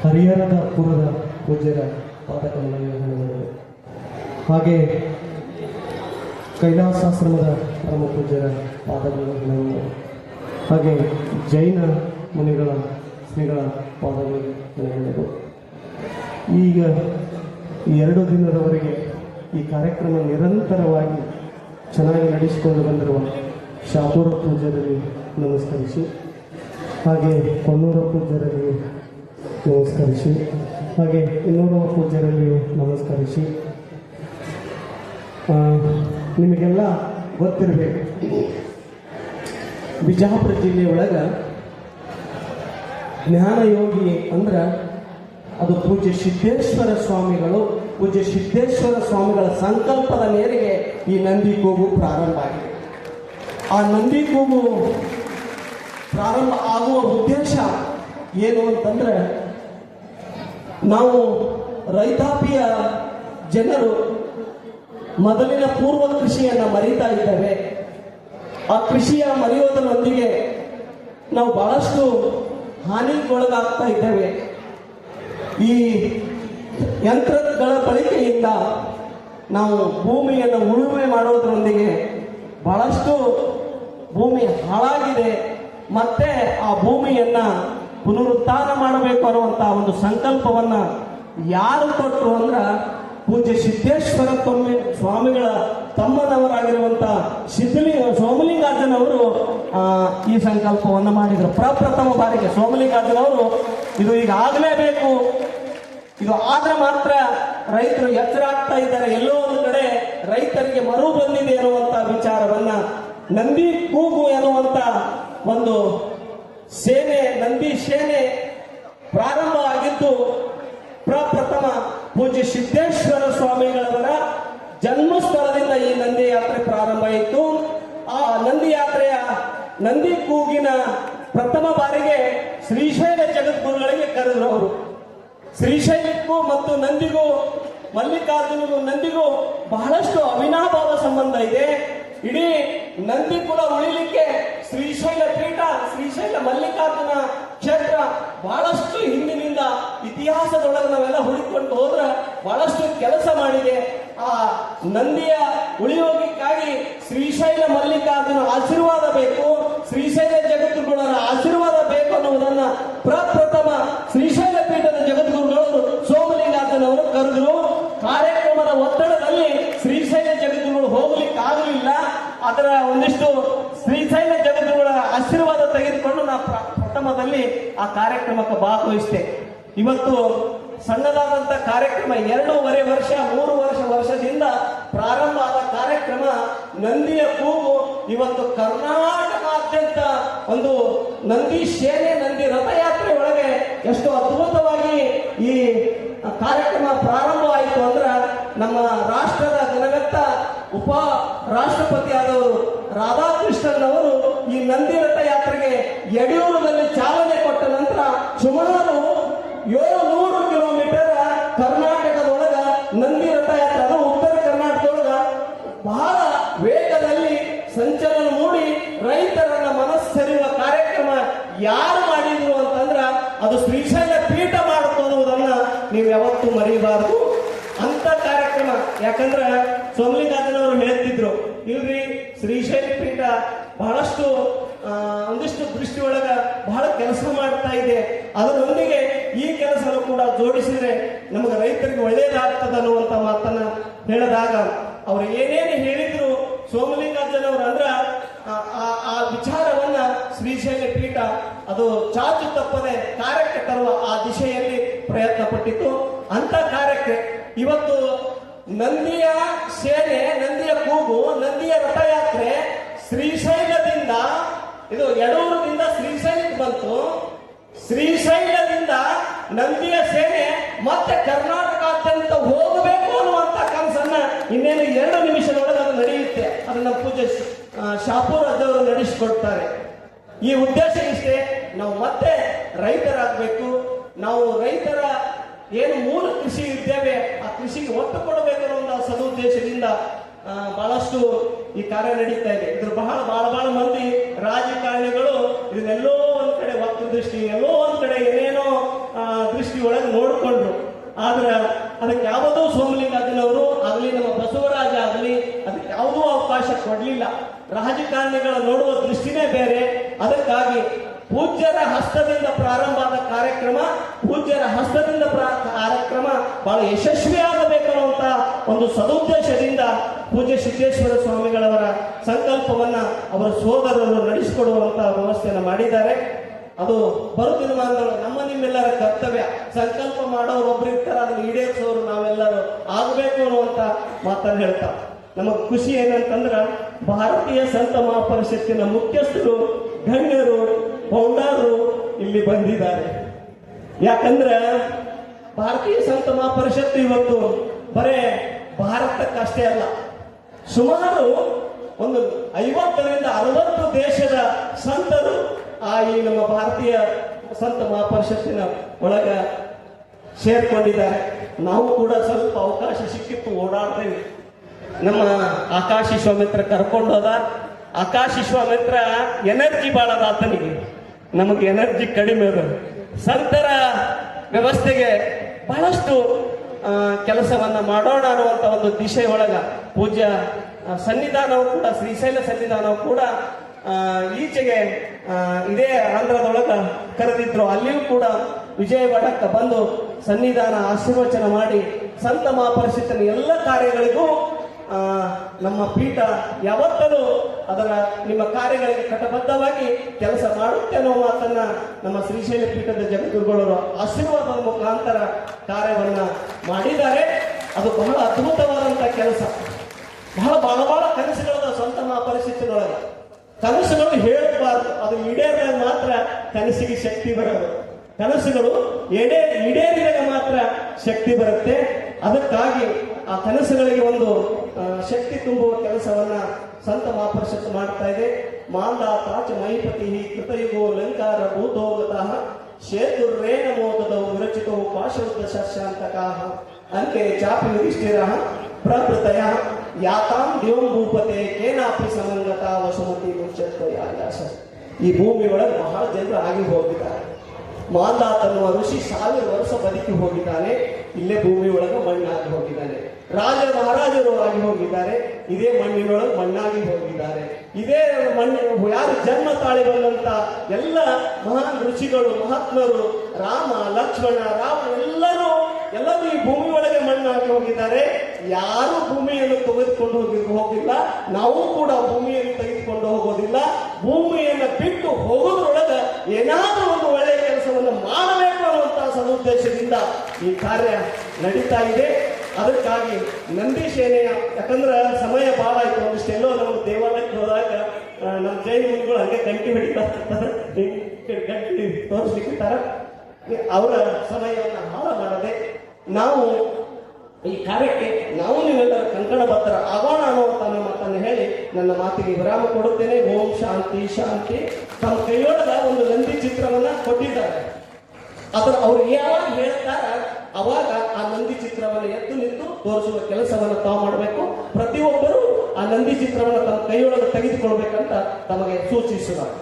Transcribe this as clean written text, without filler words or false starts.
ಹರಿಹರದ ಪುರದ ಪೂಜ್ಯರ ಪಾದಕಮಲಗಳು, ಹಾಗೆ ಕೈಲಾಸಾಶ್ರಮದ ಪರಮ ಪೂಜ್ಯರ ಪಾದಗಳು, ಹಾಗೆ ಜೈನ ಮುನಿಗಳ ಶ್ರೀಗಳ ಪಾದಗಳು. ಈಗ ಈ 2 ದಿನದವರೆಗೆ ಈ ಕಾರ್ಯಕ್ರಮ ನಿರಂತರವಾಗಿ ಚೆನ್ನಾಗಿ ನಡೆಸಿಕೊಂಡು ಬಂದಿರುವ ಶಾಪುರ ಪೂಜ್ಯರಲ್ಲಿ ನಮಸ್ಕರಿಸಿ, ಹಾಗೆ ಕೊಣ್ಣೂರ ಪೂಜ್ಯರಲ್ಲಿ ನಮಸ್ಕರಿಸಿ, ಹಾಗೆ ಇನ್ನೂರ ಪೂಜ್ಯರಲ್ಲಿ ನಮಸ್ಕರಿಸಿ. ನಿಮಗೆಲ್ಲ ಗೊತ್ತಿರಬೇಕು, ಬಿಜಾಪುರ ಜಿಲ್ಲೆಯೊಳಗೆ ಜ್ಞಾನಯೋಗಿ ಅಂದ್ರೆ ಅದು ಪೂಜ್ಯ ಸಿದ್ದೇಶ್ವರ ಸ್ವಾಮಿಗಳು. ಪೂಜ್ಯ ಸಿದ್ದೇಶ್ವರ ಸ್ವಾಮಿಗಳ ಸಂಕಲ್ಪದ ಮೇರೆಗೆ ಈ ನಂದಿ ಕೂಗು ಪ್ರಾರಂಭ ಆಗಿದೆ. ಆ ನಂದಿ ಕೂಗು ಪ್ರಾರಂಭ ಆಗುವ ಉದ್ದೇಶ ಏನು ಅಂತಂದ್ರೆ, ನಾವು ರೈತಾಪಿಯ ಜನರು ಮೊದಲಿನ ಪೂರ್ವ ಕೃಷಿಯನ್ನು ಮರೀತಾ ಇದ್ದೇವೆ. ಆ ಕೃಷಿಯ ಮರೆಯೋದರೊಂದಿಗೆ ನಾವು ಬಹಳಷ್ಟು ಹಾನಿಗೊಳಗಾಗ್ತಾ ಇದ್ದೇವೆ. ಈ ಯಂತ್ರಗಳ ಬಳಕೆಯಿಂದ ನಾವು ಭೂಮಿಯನ್ನು ಉಳುಮೆ ಮಾಡೋದರೊಂದಿಗೆ ಬಹಳಷ್ಟು ಭೂಮಿ ಹಾಳಾಗಿದೆ. ಮತ್ತೆ ಆ ಭೂಮಿಯನ್ನ ಪುನರುತ್ಥಾನ ಮಾಡಬೇಕು ಅನ್ನುವಂಥ ಒಂದು ಸಂಕಲ್ಪವನ್ನ ಯಾರು ಕೊಟ್ಟರು ಅಂದ್ರೆ ಪೂಜ್ಯ ಸಿದ್ದೇಶ್ವರ ಸ್ವಾಮಿಗಳ ತಮ್ಮನವರಾಗಿರುವಂಥ ಸೋಮಲಿಂಗಾರ್ಜುನವರು ಈ ಸಂಕಲ್ಪವನ್ನು ಮಾಡಿದರು. ಪ್ರಪ್ರಥಮ ಬಾರಿಗೆ ಸೋಮಲಿಂಗಾರ್ಜುನವರು ಇದು ಈಗ ಆಗಲೇಬೇಕು, ಇದು ಆದ್ರೆ ಮಾತ್ರ ರೈತರು ಎಚ್ಚರ ಆಗ್ತಾ ಇದ್ದಾರೆ, ಎಲ್ಲೋ ಒಂದು ಕಡೆ ರೈತರಿಗೆ ಮರು ಬಂದಿದೆ ಎನ್ನುವಂತ ವಿಚಾರವನ್ನ ನಂದಿ ಕೂಗು ಎನ್ನುವಂತ ಒಂದು ಸೇನೆ, ನಂದಿ ಸೇನೆ ಪ್ರಾರಂಭ ಆಗಿದ್ದು ಪ್ರಪ್ರಥಮ ಪೂಜ್ಯ ಸಿದ್ದೇಶ್ವರ ಸ್ವಾಮಿಗಳವರ ಜನ್ಮಸ್ಥಳದಿಂದ ಈ ನಂದಿ ಯಾತ್ರೆ ಪ್ರಾರಂಭ ಆಯಿತು. ಆ ನಂದಿ ಯಾತ್ರೆಯ ನಂದಿ ಕೂಗಿನ ಪ್ರಥಮ ಬಾರಿಗೆ ಶ್ರೀಶೈಲ ಜಗದ್ಗುರುಗಳಿಗೆ ಕರೆದರು ಅವರು. ಶ್ರೀಶೈಲಕ್ಕೂ ಮತ್ತು ನಂದಿಗೂ, ಮಲ್ಲಿಕಾರ್ಜುನಿಗೂ ನಂದಿಗೂ ಬಹಳಷ್ಟು ಅವಿನಾಭಾವ ಸಂಬಂಧ ಇದೆ. ಇಡೀ ನಂದಿ ಕುಲ ಉಳಿಲಿಕ್ಕೆ ಶ್ರೀಶೈಲ ಪೀಠ, ಶ್ರೀಶೈಲ ಮಲ್ಲಿಕಾರ್ಜುನ ಕ್ಷೇತ್ರ ಬಹಳಷ್ಟು ಹಿಂದಿನಿಂದ ಇತಿಹಾಸದೊಳಗೆ ನಾವೆಲ್ಲ ಹುಡುಕೊಂಡು ಹೋದ್ರೆ ಬಹಳಷ್ಟು ಕೆಲಸ ಮಾಡಿದೆ. ಆ ನಂದಿಯ ಉಳಿಯೋಗಕ್ಕಾಗಿ ಶ್ರೀಶೈಲ ಮಲ್ಲಿಕಾರ್ಜುನ ಆಶೀರ್ವಾದ ಬೇಕು, ಶ್ರೀಶೈಲ ಜಗದ್ಗುರುಗಳ ಆಶೀರ್ವಾದ ಬೇಕು ಅನ್ನುವುದನ್ನ ಪ್ರಪ್ರಥಮ ಶ್ರೀಶೈಲ ಪೀಠದ ಜಗದ್ಗುರುಗಳು ಸೋಮಲಿಂಗಾರ್ಜುನವರು ಕರೆದರು. ಕಾರ್ಯಕ್ರಮದ ಒತ್ತಡದಲ್ಲಿ ಶ್ರೀಶೈಲ ಜಗದ್ಗುರುಗಳು ಹೋಗ್ಲಿಕ್ಕೆ ಆಗಲಿಲ್ಲ. ಅದರ ಒಂದಿಷ್ಟು ಶ್ರೀಶೈಲ ಜಗದ್ಗುರುಗಳ ಆಶೀರ್ವಾದ ತೆಗೆದುಕೊಂಡು ನಾ ಪ್ರಥಮದಲ್ಲಿ ಆ ಕಾರ್ಯಕ್ರಮಕ್ಕೆ ಭಾಗವಹಿಸಿದೆ. ಇವತ್ತು ಸಣ್ಣದಾದಂತ ಕಾರ್ಯಕ್ರಮ 2.5 ವರ್ಷ 3 ವರ್ಷದಿಂದ ಪ್ರಾರಂಭ ಆದ ಕಾರ್ಯಕ್ರಮ ನಂದಿಯ ಕೂಗು ಇವತ್ತು ಕರ್ನಾಟಕಾದ್ಯಂತ ಒಂದು ನಂದಿ ಸೇನೆ, ನಂದಿ ರಥಯಾತ್ರೆ ಒಳಗೆ ಎಷ್ಟು ಅದ್ಭುತವಾಗಿ ಈ ಕಾರ್ಯಕ್ರಮ ಪ್ರಾರಂಭವಾಯಿತು ಅಂದ್ರೆ ನಮ್ಮ ರಾಷ್ಟ್ರದ ಜನಗತ್ತ ಉಪ ರಾಷ್ಟ್ರಪತಿ ಆದವರು ರಾಧಾಕೃಷ್ಣನ್ ಅವರು ಈ ನಂದಿ ರಥಯಾತ್ರೆಗೆ ಯಡಿಯೂರಿನಲ್ಲಿ ಚಾಲನೆ ಕೊಟ್ಟ ನಂತರ ಸುಮಾರು 700 ಕಿಲೋಮೀಟರ್ ಕರ್ನಾಟಕದೊಳಗ ನಂದಿ ರಥಯಾತ್ರೆ, ಅದು ಉತ್ತರ ಕರ್ನಾಟಕದೊಳಗ ಬಹಳ ವೇಗದಲ್ಲಿ ಸಂಚಲನ ಮೂಡಿ ರೈತರನ್ನ ಮನಸ್ಸೆರೆಯುವ ಕಾರ್ಯಕ್ರಮ ಯಾರು ಮಾಡಿದ್ರು ಅಂತಂದ್ರ ಅದು ಶ್ರೀಶೈಲ ಪೀಠ ಮಾಡುತ್ತೆ ಅನ್ನುವುದನ್ನ ನೀವು ಯಾವತ್ತೂ ಮರೆಯಬಾರದು. ಅಂತ ಕಾರ್ಯಕ್ರಮ, ಯಾಕಂದ್ರೆ ಸೋಮಲಿಂಗಾರ್ಜುನವರು ಹೇಳ್ತಿದ್ರು, ಇಲ್ರಿ ಶ್ರೀಶೈಲ ಪೀಠ ಬಹಳಷ್ಟು ಒಂದಿಷ್ಟು ದೃಷ್ಟಿಯೊಳಗ ಬಹಳ ಕೆಲಸ ಮಾಡ್ತಾ ಇದೆ, ಅದರೊಂದಿಗೆ ಈ ಕೆಲಸವನ್ನು ಕೂಡ ಜೋಡಿಸಿದ್ರೆ ನಮಗೆ ರೈತರಿಗೆ ಒಳ್ಳೇದಾಗ್ತದ ಅನ್ನುವಂತ ಮಾತನ್ನ ಹೇಳಿದಾಗ ಅವ್ರು ಏನೇನು ಹೇಳಿದ್ರು ಸೋಮಲಿಂಗಾರ್ಜುನವರು ಅಂದ್ರ ಆ ವಿಚಾರವನ್ನ ಶ್ರೀಶೈಲ ಪೀಠ ಅದು ಚಾಚು ತಪ್ಪದೆ ಕಾರ್ಯಕ್ಕೆ ತರುವ ಆ ದಿಶೆಯಲ್ಲಿ ಪ್ರಯತ್ನ ಪಟ್ಟಿತ್ತು. ಅಂತ ಕಾರ್ಯಕ್ಕೆ ಇವತ್ತು ನಂದಿಯ ಸೇನೆ, ನಂದಿಯ ಕೂಗು, ನಂದಿಯ ರಥಯಾತ್ರೆ ಶ್ರೀಶೈಲದಿಂದ, ಇದು ಯಡೂರದಿಂದ ಶ್ರೀಶೈಲಕ್ಕೆ ಬಂತು. ಶ್ರೀಶೈಲದಿಂದ ನಂದಿಯ ಸೇನೆ ಮತ್ತೆ ಕರ್ನಾಟಕಾದ್ಯಂತ ಹೋಗಬೇಕು ಅನ್ನುವಂತ ಕನಸನ್ನ ಇನ್ನೇನು 2 ನಿಮಿಷದೊಳಗೆ ಅದು ನಡೆಯುತ್ತೆ. ಅದನ್ನ ಪೂಜ್ಯ ಶಾಪೂರ್ ಅಜ್ಜವರು ನಡೆಸಿಕೊಡ್ತಾರೆ. ಈ ಉದ್ದೇಶ ಇಷ್ಟೇ, ನಾವು ಮತ್ತೆ ರೈತರಾಗಬೇಕು. ನಾವು ರೈತರ ಏನು ಮೂಲ ಕೃಷಿ ಇದ್ದೇವೆ ಆ ಕೃಷಿಗೆ ಒತ್ತು ಕೊಡಬೇಕು ಅನ್ನೋ ಒಂದು ಸದುದ್ದೇಶದಿಂದ ಬಹಳಷ್ಟು ಈ ಕಾರ್ಯ ನಡೀತಾ ಇದೆ. ಇದ್ರ ಬಹಳ ಮಂದಿ ರಾಜಕಾರಣಿಗಳು ಇದನ್ನೆಲ್ಲೋ ಒಂದ್ ಕಡೆ ವಕ್ರ ದೃಷ್ಟಿ, ಎಲ್ಲೋ ಒಂದ್ ಕಡೆ ಏನೇನೋ ದೃಷ್ಟಿ ಒಳಗೆ ಆದ್ರೆ ಅದಕ್ಕೆ ಯಾವುದೋ ಸೋಮಲಿಂಗಾರ್ಜುನವರು ಆಗಲಿ, ನಮ್ಮ ಬಸವರಾಜ ಆಗಲಿ ಅದಕ್ಕೆ ಯಾವುದೂ ಅವಕಾಶ ಕೊಡಲಿಲ್ಲ. ರಾಜಕಾರಣಿಗಳ ನೋಡುವ ದೃಷ್ಟಿನೇ ಬೇರೆ. ಅದಕ್ಕಾಗಿ ಪೂಜ್ಯರ ಹಸ್ತದಿಂದ ಪ್ರಾರಂಭ ಆದ ಕಾರ್ಯಕ್ರಮ, ಪೂಜ್ಯರ ಹಸ್ತದಿಂದ ಕಾರ್ಯಕ್ರಮ ಬಹಳ ಯಶಸ್ವಿಯಾಗಬೇಕು ಅನ್ನುವಂತ ಒಂದು ಸದುದ್ದೇಶದಿಂದ ಪೂಜ್ಯ ಸಿದ್ದೇಶ್ವರ ಸ್ವಾಮಿಗಳವರ ಸಂಕಲ್ಪವನ್ನ ಅವರ ಸೋದರರು ನಡೆಸಿಕೊಡುವಂತ ವ್ಯವಸ್ಥೆಯನ್ನು ಮಾಡಿದ್ದಾರೆ. ಅದು ಬರುತ್ತಿನ ಮಾನಗಳು ನಮ್ಮ ನಿಮ್ಮೆಲ್ಲರ ಕರ್ತವ್ಯ. ಸಂಕಲ್ಪ ಮಾಡೋರು ಒಬ್ರು ಇರ್ತಾರೆ, ಅದನ್ನು ಈಡೇರಿಸೋರು ನಾವೆಲ್ಲರೂ ಆಗಬೇಕು ಅನ್ನುವಂತ ಮಾತನ್ನು ಹೇಳ್ತಾರೆ. ನಮಗೆ ಖುಷಿ ಏನಂತಂದ್ರ ಭಾರತೀಯ ಸಂತ ಮಹಾಪರಿಷತ್ತಿನ ಮುಖ್ಯಸ್ಥರು, ಗಣ್ಯರು, ಪೌಂಡರು ಇಲ್ಲಿ ಬಂದಿದ್ದಾರೆ. ಯಾಕಂದ್ರ ಭಾರತೀಯ ಸಂತ ಮಹಾಪರಿಷತ್ತು ಇವತ್ತು ಬರೇ ಭಾರತಕ್ಕಷ್ಟೇ ಅಲ್ಲ, ಸುಮಾರು ಒಂದು 50ರಿಂದ 60 ದೇಶದ ಸಂತರು ಈ ನಮ್ಮ ಭಾರತೀಯ ಸಂತ ಮಹಾಪರಿಷತ್ತಿನ ಒಳಗ ಸೇರ್ಕೊಂಡಿದ್ದಾರೆ. ನಾವು ಕೂಡ ಸ್ವಲ್ಪ ಅವಕಾಶ ಸಿಕ್ಕಿತ್ತು, ಓಡಾಡ್ತೇವೆ. ನಮ್ಮ ಆಕಾಶ್ ವಿಶ್ವಾಮಿತ್ರ ಕರ್ಕೊಂಡೋದ. ಆಕಾಶ್ ವಿಶ್ವಾಮಿತ್ರ ಎನರ್ಜಿ ಭಾಳ ಅದ ಆತನಿಗೆ, ನಮಗೆ ಎನರ್ಜಿ ಕಡಿಮೆ ಅದ. ಸಂತರ ವ್ಯವಸ್ಥೆಗೆ ಬಹಳಷ್ಟು ಕೆಲಸವನ್ನ ಮಾಡೋಣ ಅನ್ನುವಂತ ಒಂದು ದಿಶೆಯೊಳಗ ಪೂಜ್ಯ ಸನ್ನಿಧಾನವು ಕೂಡ, ಶ್ರೀಶೈಲ ಸನ್ನಿಧಾನವು ಕೂಡ ಈಚೆಗೆ ಇದೇ ಆಂಧ್ರದೊಳಗ ಕರೆದಿದ್ರು. ಅಲ್ಲಿಯೂ ಕೂಡ ವಿಜಯವಾಡಕ್ಕೆ ಬಂದು ಸನ್ನಿಧಾನ ಆಶೀರ್ವಚನ ಮಾಡಿ ಸಂತ ಮಹಾಪರಿಷತ್ತಿನ ಎಲ್ಲ ಕಾರ್ಯಗಳಿಗೂ ನಮ್ಮ ಪೀಠ ಯಾವತ್ತಲೂ ಅದರ ನಿಮ್ಮ ಕಾರ್ಯಗಳಿಗೆ ಕಟಬದ್ಧವಾಗಿ ಕೆಲಸ ಮಾಡುತ್ತೆ ಅನ್ನೋ ಮಾತನ್ನ ನಮ್ಮ ಶ್ರೀಶೈಲ ಪೀಠದ ಜಗದ್ಗುರುಗಳವರು ಆಶೀರ್ವಾದದ ಮುಖಾಂತರ ಕಾರ್ಯವನ್ನ ಮಾಡಿದ್ದಾರೆ. ಅದು ಬಹಳ ಅದ್ಭುತವಾದಂತ ಕೆಲಸ. ಬಹಳ ಕನಸುಗಳದ ಸ್ವಂತ ಮಹಾಪರಿಷತ್ತಿನೊಳಗೆ. ಕನಸುಗಳು ಹೇಳಬಾರ್ದು, ಅದು ಈಡೇರಿದಾಗ ಮಾತ್ರ ಕನಸಿಗೆ ಶಕ್ತಿ ಬರೋದು. ಕನಸುಗಳು ಈಡೇರಿದಾಗ ಮಾತ್ರ ಶಕ್ತಿ ಬರುತ್ತೆ. ಅದಕ್ಕಾಗಿ ಆ ಕನಸುಗಳಿಗೆ ಒಂದು ಶಕ್ತಿ ತುಂಬುವ ಕೆಲಸವನ್ನ ಸಂತ ಮಹಾಪರಿಷತ್ತು ಮಾಡ್ತಾ ಇದೆ. ಮಾಂದಾತಾಚ ಮಹಿಪತಿ ಕೃತಯುಗೋ ಲಂಕಾರ ಭೂತೋಗತಃ ಶೇತುರ್ರೇಣ ಮೋದದವು ವಿರಚಿತವು ಪಾಶವೃತ ಶಸ್ಯಾಂತಕಾಹ ಅಂತೆ ಚಾಪಿ ಯುಧಿಷ್ಠಿರ ಪ್ರಕೃತಯ ಯಾತಾಂ ದೇವಂ ಭೂಪತೆ ಕೇನಾಪಿ ಸಮಂಗತ ವಸುಮತಿ ಮುಚ್ಚತ್ವಯಾಸ. ಈ ಭೂಮಿ ಒಳಗೆ ಬಹಳ ಜನರು ಆಗಿ ಹೋಗಿದ್ದಾರೆ. ಮಾಂದಾತ ಅನ್ನುವ ಋಷಿ 1000 ವರ್ಷ ಬದುಕಿ ಹೋಗಿದ್ದಾನೆ. ಇಲ್ಲೇ ಭೂಮಿ ಒಳಗೆ ಮಣ್ಣಾಗಿ ಹೋಗಿದ್ದಾನೆ. ರಾಜ ಮಹಾರಾಜರು ಆಗಿ ಹೋಗಿದ್ದಾರೆ. ಇದೇ ಮಣ್ಣಿನೊಳಗೆ ಮಣ್ಣಾಗಿ ಹೋಗಿದ್ದಾರೆ. ಇದೇ ಮಣ್ಣು ಯಾರು ಜನ್ಮ ತಾಳಿ ಬಂದಂತ ಎಲ್ಲ ಮಹಾನ್ ಋಷಿಗಳು, ಮಹಾತ್ಮರು, ರಾಮ, ಲಕ್ಷ್ಮಣ, ರಾಮ ಎಲ್ಲರೂ ಈ ಭೂಮಿ ಒಳಗೆ ಮಣ್ಣಾಗಿ ಹೋಗಿದ್ದಾರೆ. ಯಾರು ಭೂಮಿಯನ್ನು ತೆಗೆದುಕೊಂಡು ಹೋಗಿಲ್ಲ. ನಾವು ಕೂಡ ಭೂಮಿಯನ್ನು ತೆಗೆದುಕೊಂಡು ಹೋಗೋದಿಲ್ಲ. ಭೂಮಿಯನ್ನು ಬಿಟ್ಟು ಹೋಗೋದ್ರೊಳಗ ಏನಾದ್ರೂ ಒಂದು ಒಳ್ಳೆಯ ಕೆಲಸವನ್ನು ಮಾಡಬೇಕು ಅನ್ನುವಂತಹ ಸದುದ್ದೇಶದಿಂದ ಈ ಕಾರ್ಯ ನಡೀತಾ ಇದೆ. ಅದಕ್ಕಾಗಿ ನಂದಿ ಸೇನೆಯ, ಯಾಕಂದ್ರೆ ಸಮಯ ಬಹಳ ಆಯ್ತು. ಒಂದಿಷ್ಟೆಲ್ಲೋ ನಮ್ಮ ದೇವಾಲಯಕ್ಕೆ ಹೋದಾಗ ನಮ್ಮ ಜೈನ ಮುನಿಗಳು ಹಂಗೆ ಗಂಟಿ ಹಿಡಿತಾರೆ, ಗಂಟಿ ತೋರಿಸ್ಲಿಕ್ಕಿರ್ತಾರ. ಅವರ ಸಮಯವನ್ನು ಹಾಳು ಮಾಡದೆ ನಾವು ಈ ಕಾರ್ಯಕ್ಕೆ ನೀವೆಲ್ಲರ ಕಂಕಣಬದ್ಧರ ಆಗೋಣ ಅನ್ನುವಂತ ಮಾತನ್ನು ಹೇಳಿ ನನ್ನ ಮಾತಿಗೆ ವಿರಾಮ ಕೊಡುತ್ತೇನೆ. ಓಂ ಶಾಂತಿ ಶಾಂತಿ. ತಮ್ಮ ಕೈಯೊಳಗ ಒಂದು ನಂದಿ ಚಿತ್ರವನ್ನ ಕೊಟ್ಟಿದ್ದಾರೆ. ಅದರ ಅವ್ರು ಯಾವಾಗ ಹೇಳ್ತಾರ ಅವಾಗ ಆ ನಂದಿ ಚಿತ್ರವನ್ನು ಎದ್ದು ನಿಂತು ತೋರಿಸುವ ಕೆಲಸವನ್ನು ತಾವು ಮಾಡಬೇಕು. ಪ್ರತಿಯೊಬ್ಬರು ಆ ನಂದಿ ಚಿತ್ರವನ್ನು ತಮ್ಮ ಕೈಯೊಳಗೆ ತೆಗೆದುಕೊಳ್ಬೇಕಂತ ತಮಗೆ ಸೂಚಿಸುತ್ತಾರೆ.